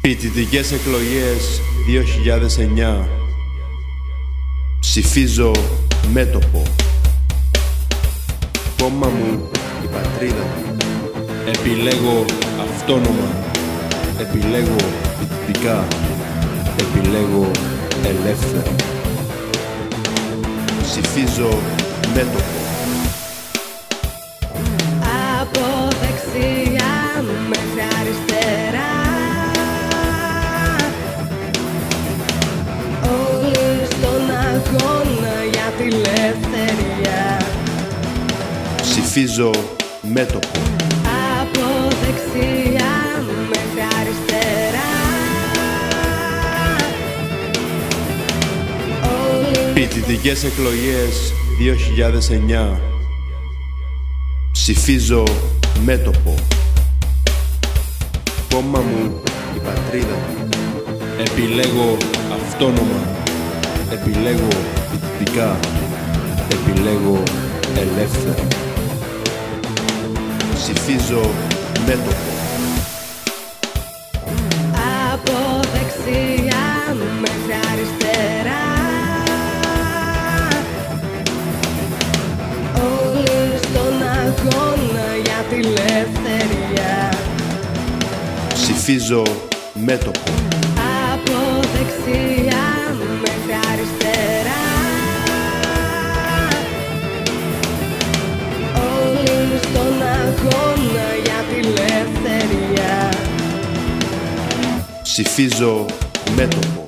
Φοιτητικές εκλογές 2009. Ψηφίζω μέτωπο. Κόμμα μου, η πατρίδα μου. Επιλέγω αυτόνομα. Επιλέγω φοιτητικά. Επιλέγω ελεύθερα. Ψηφίζω μέτωπο. Από δεξιά μέχρι αριστερά, όλοι στον αγώνα για τη ελευθερία. Ψηφίζω μέτωπο. Από δεξιά μέχρι αριστερά, όλοι Φοιτητικές εκλογές 2009. Ψηφίζω μέτωπο. Κόμμα μου, η πατρίδα μου. Επιλέγω αυτόνομα. Επιλέγω φοιτητικά. Επιλέγω ελεύθερα. Ψηφίζω μέτωπο. από δεξιά μέχρι αριστερά, όλοι στον αγώνα για τη ελευθερία. Ψηφίζω μέτωπο. Από δεξιά μέχρι αριστερά, όλοι στον αγώνα για τη ελευθερία. Ψηφίζω μέτωπο.